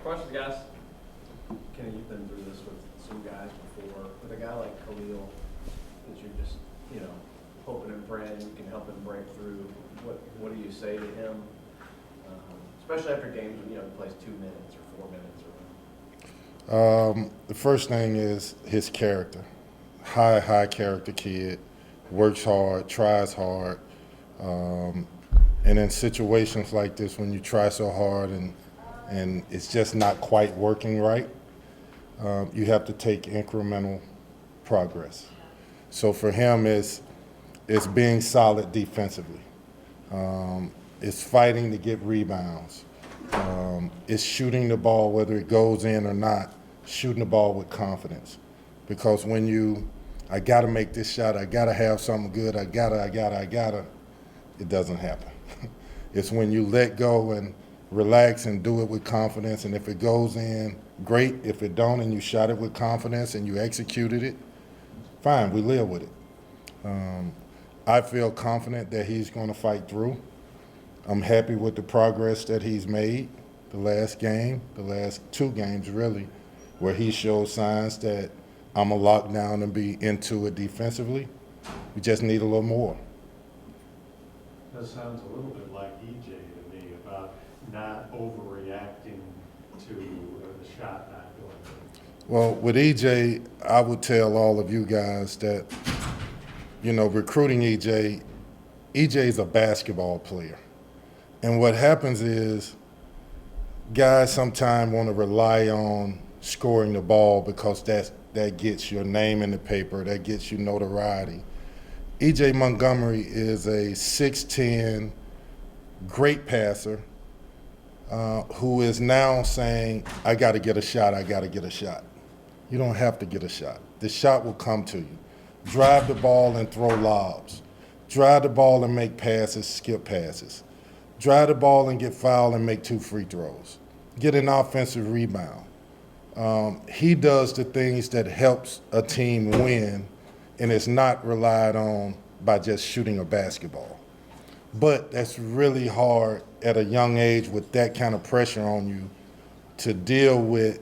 Questions, guys? Kenny, you've been through this with some guys before. With a guy like Khalil, that you're just, hoping and praying you can help him break through, what do you say to him? Especially after games when, he plays 2 minutes or 4 minutes or whatever. The first thing is his character. High character kid, works hard, tries hard. And in situations like this, when you try so hard and it's just not quite working right, you have to take incremental progress. So for him, it's being solid defensively. It's fighting to get rebounds. It's shooting the ball, whether it goes in or not, shooting the ball with confidence. Because when I got to make this shot, I got to have something good, I gotta, it doesn't happen. It's when you let go and relax and do it with confidence, and if it goes in, great. If it don't and you shot it with confidence and you executed it, fine, we live with it. I feel confident that he's going to fight through. I'm happy with the progress that he's made the last game, the last 2 games really, where he showed signs that I'm a lockdown and be into it defensively. We just need a little more. That sounds a little bit like EJ to me about not overreacting to the shot not going in. Well, with EJ, I would tell all of you guys that, recruiting EJ is a basketball player. And what happens is guys sometimes want to rely on scoring the ball because that gets your name in the paper, that gets you notoriety. E.J. Montgomery is a 6'10", great passer who is now saying, I got to get a shot, I got to get a shot. You don't have to get a shot. The shot will come to you. Drive the ball and throw lobs. Drive the ball and make passes, skip passes. Drive the ball and get fouled and make 2 free throws. Get an offensive rebound. He does the things that helps a team win, and it's not relied on by just shooting a basketball. But that's really hard at a young age with that kind of pressure on you to deal with.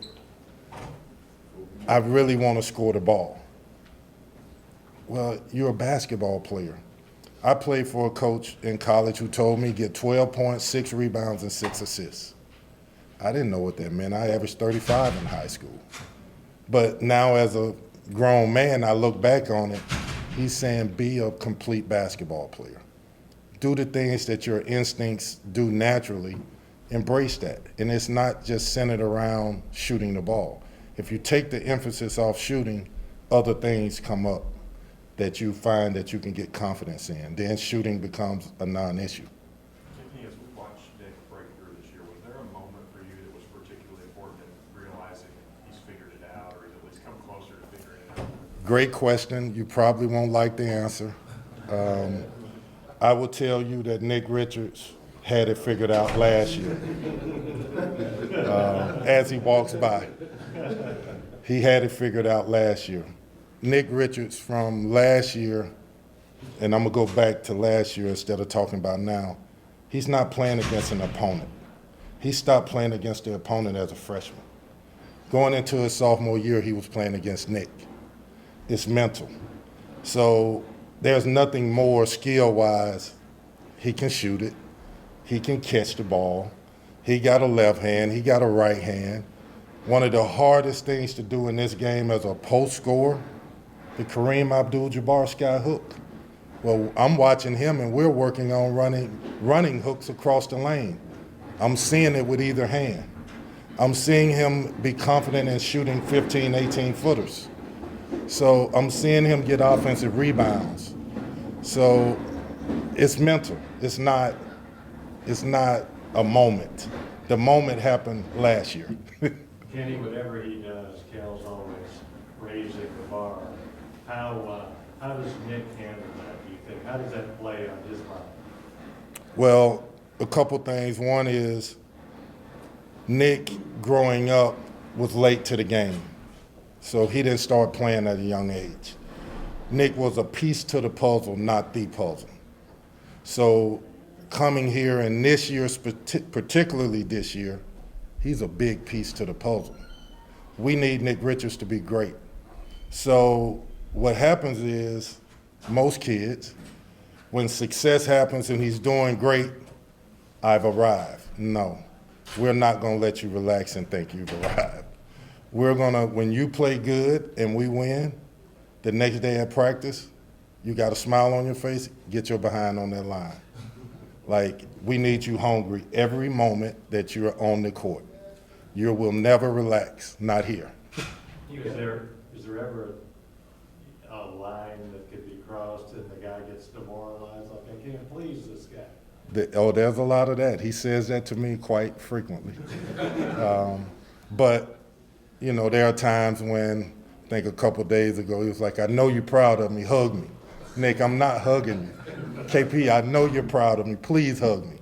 I really want to score the ball. Well, you're a basketball player. I played for a coach in college who told me get 12 points, 6 rebounds, and 6 assists. I didn't know what that meant. I averaged 35 in high school. But now as a grown man, I look back on it, he's saying be a complete basketball player. Do the things that your instincts do naturally, embrace that. And it's not just centered around shooting the ball. If you take the emphasis off shooting, other things come up that you find that you can get confidence in. Then shooting becomes a non-issue. As we watched Nick break through this year, was there a moment for you that was particularly important in realizing he's figured it out or he's at least come closer to figuring it out? Great question. You probably won't like the answer. I will tell you that Nick Richards had it figured out last year. As he walks by, he had it figured out last year. Nick Richards from last year, and I'm going to go back to last year instead of talking about now, he's not playing against an opponent. He stopped playing against the opponent as a freshman. Going into his sophomore year, he was playing against Nick. It's mental. So there's nothing more skill-wise. He can shoot it. He can catch the ball. He got a left hand. He got a right hand. One of the hardest things to do in this game as a post scorer, the Kareem Abdul-Jabbar sky hook. Well, I'm watching him, and we're working on running hooks across the lane. I'm seeing it with either hand. I'm seeing him be confident in shooting 15, 18-footers. So I'm seeing him get offensive rebounds. So it's mental. It's not a moment. The moment happened last year. Kenny, whatever he does, Kel's always raising the bar. How does Nick handle that, do you think? How does that play on his mind? Well, a couple things. One is Nick, growing up, was late to the game. So he didn't start playing at a young age. Nick was a piece to the puzzle, not the puzzle. So coming here, and this year, particularly this year, He's a big piece to the puzzle. We need Nick Richards to be great. So what happens is most kids, when success happens and he's doing great, I've arrived. No, we're not going to let you relax and think you've arrived. We're going to, when you play good and we win, the next day at practice, you got a smile on your face, get your behind on that line. Like, we need you hungry every moment that you're on the court. You will never relax, not here. Is there ever a line that could be crossed and the guy gets demoralized, like, I can't please this guy? There's a lot of that. He says that to me quite frequently. But, you know, there are times when, I think a couple days ago, he was like, I know you're proud of me, hug me. Nick, I'm not hugging you. KP, I know you're proud of me, please hug me.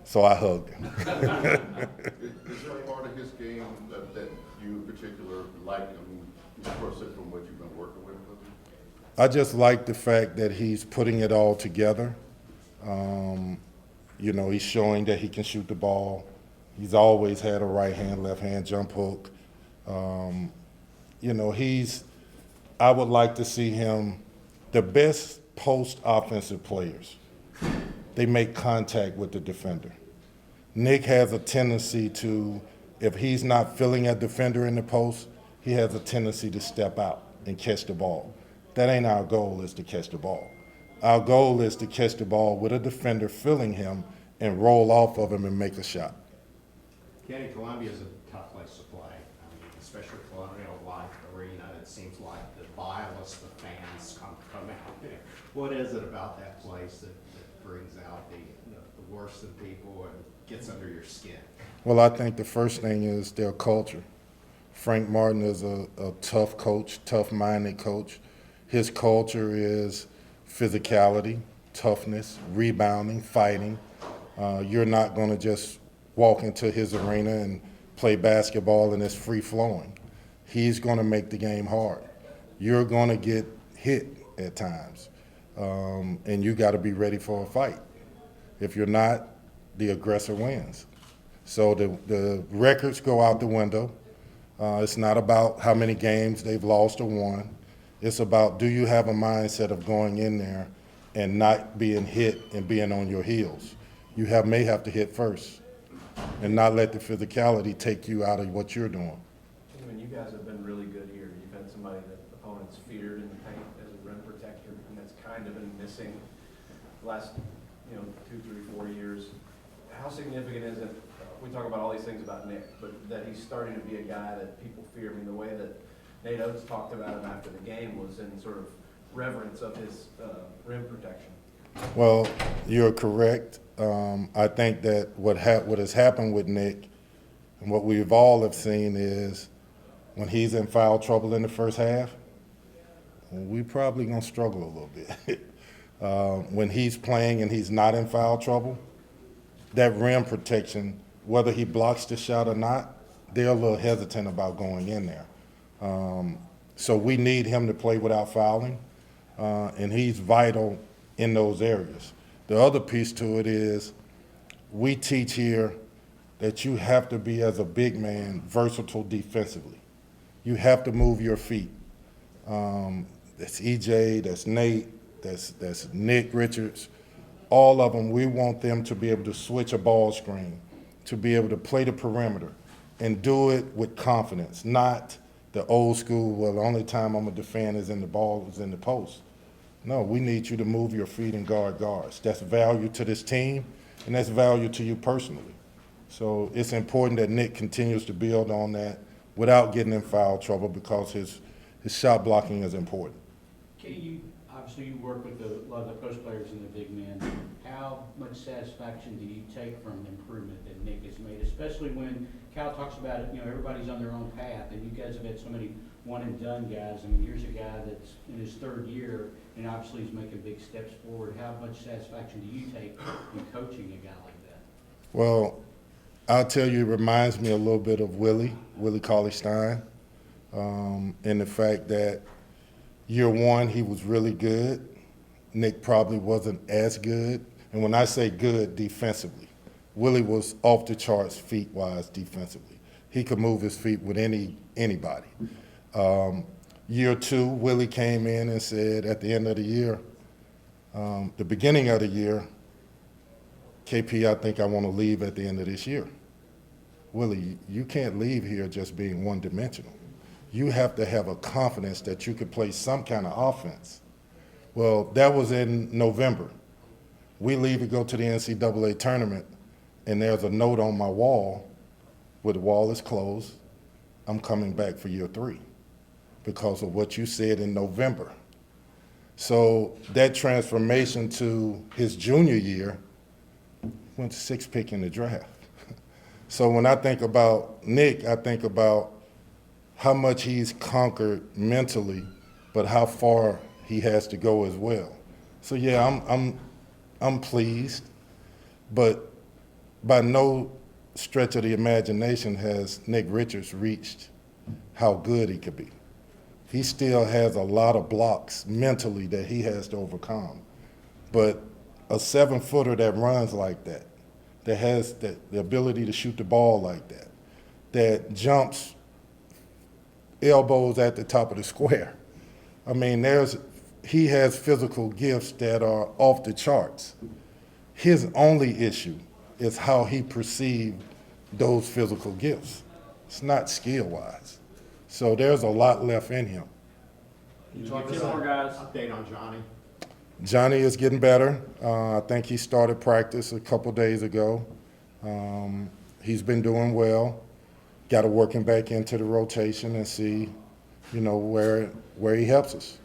So I hugged him. Is there a part of his game that you in particular like? I mean, of course, from what you've been working with him? I just like the fact that he's putting it all together. You know, he's showing that he can shoot the ball. He's always had a right hand, left hand jump hook. You know, I would like to see him, the best post offensive players, they make contact with the defender. Nick has a tendency to, if he's not feeling a defender in the post, he has a tendency to step out and catch the ball. That ain't our goal, is to catch the ball. Our goal is to catch the ball with a defender feeling him and roll off of him and make a shot. Kenny, Columbia is a tough place to play. I mean, especially Colonial Life Arena. It seems like the vilest of fans come out there. What is it about that place that brings out the worst in people and gets under your skin? Well, I think the first thing is their culture. Frank Martin is a tough coach, tough-minded coach. His culture is physicality, toughness, rebounding, fighting. You're not going to just walk into his arena and play basketball and it's free-flowing. He's going to make the game hard. You're going to get hit at times, and you got to be ready for a fight. If you're not, the aggressor wins. So the records go out the window. It's not about how many games they've lost or won. It's about, do you have a mindset of going in there and not being hit and being on your heels? You may have to hit first and not let the physicality take you out of what you're doing. I mean, you guys have been really good here. You've had somebody that opponents feared in the paint as a rim protector, and that's kind of been missing the last, 2, 3, 4 years. How significant is it? We talk about all these things about Nick, but that he's starting to be a guy that people fear. I mean, the way that Nate Oates talked about him after the game was in sort of reverence of his rim protection. Well, you're correct. I think that what has happened with Nick and what we've all have seen is when he's in foul trouble in the first half, we probably going to struggle a little bit. When he's playing and he's not in foul trouble, that rim protection, whether he blocks the shot or not, they're a little hesitant about going in there. So we need him to play without fouling, and he's vital in those areas. The other piece to it is we teach here that you have to be, as a big man, versatile defensively. You have to move your feet. That's EJ, that's Nate, that's Nick Richards. All of them, we want them to be able to switch a ball screen, to be able to play the perimeter and do it with confidence, not the old school, well, the only time I'm going to defend is in the ball is in the post. No, we need you to move your feet and guard guards. That's value to this team, and that's value to you personally. So it's important that Nick continues to build on that without getting in foul trouble, because his shot blocking is important. Kenny, obviously you work with a lot of the post players and the big men. How much satisfaction do you take from the improvement that Nick has made, especially when Cal talks about it, everybody's on their own path, and you guys have had so many one-and-done guys. I mean, here's a guy that's in his third year, and obviously he's making big steps forward. How much satisfaction do you take in coaching a guy like that? Well, I'll tell you, it reminds me a little bit of Willie Cauley-Stein, in the fact that year one, he was really good. Nick probably wasn't as good. And when I say good, defensively. Willie was off the charts feet-wise defensively. He could move his feet with anybody. Year two, Willie came in and said at the end of the year, the beginning of the year, KP, I think I want to leave at the end of this year. Willie, you can't leave here just being one-dimensional. You have to have a confidence that you could play some kind of offense. Well, that was in November. We leave to go to the NCAA tournament, and there's a note on my wall where the wall is closed. I'm coming back for year three because of what you said in November. So that transformation to his junior year, went 6th pick in the draft. So when I think about Nick, I think about how much he's conquered mentally, but how far he has to go as well. So yeah, I'm pleased, but by no stretch of the imagination has Nick Richards reached how good he could be. He still has a lot of blocks mentally that he has to overcome. But a 7-footer that runs like that, that has the ability to shoot the ball like that, that jumps elbows at the top of the square. I mean, he has physical gifts that are off the charts. His only issue is how he perceived those physical gifts. It's not skill-wise. So there's a lot left in him. Can you Talk give to us more an guys. update on Johnny? Johnny is getting better. I think he started practice a couple days ago. He's been doing well. Got to work him back into the rotation and see, where he helps us.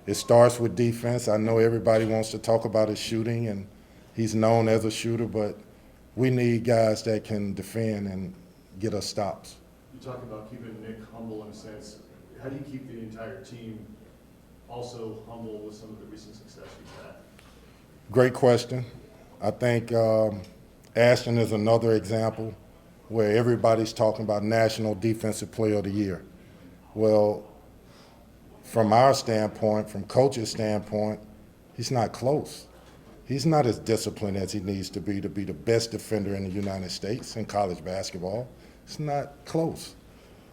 It starts with defense. I know everybody wants to talk about his shooting, and he's known as a shooter, but we need guys that can defend and get us stops. You talk about keeping Nick humble in a sense. How do you keep the entire team also humble with some of the recent success he's had? Great question. I think Ashton is another example where everybody's talking about National Defensive Player of the Year. Well, from our standpoint, from coach's standpoint, he's not close. He's not as disciplined as he needs to be the best defender in the United States in college basketball. It's not close.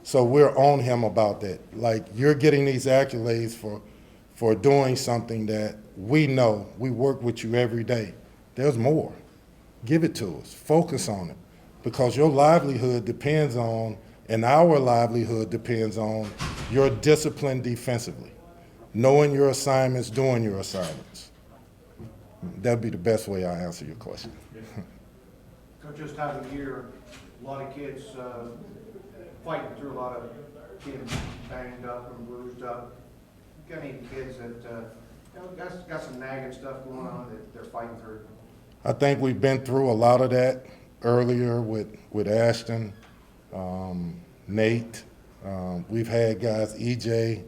So we're on him about that. Like, you're getting these accolades for doing something that we know. We work with you every day. There's more. Give it to us. Focus on it. Because your livelihood depends on, and our livelihood depends on, your discipline defensively. Knowing your assignments, doing your assignments. That'd be the best way I answer your question. Coach, this time of year, a lot of kids fighting through a lot of kids banged up and bruised up. Got any kids that got some nagging stuff going on that they're fighting through? I think we've been through a lot of that earlier with Ashton, Nate. We've had guys, EJ.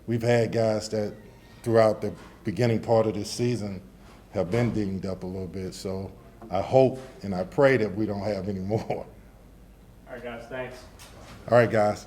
We've had guys that throughout the beginning part of this season have been dinged up a little bit. So I hope and I pray that we don't have any more. All right, guys, thanks. All right, guys.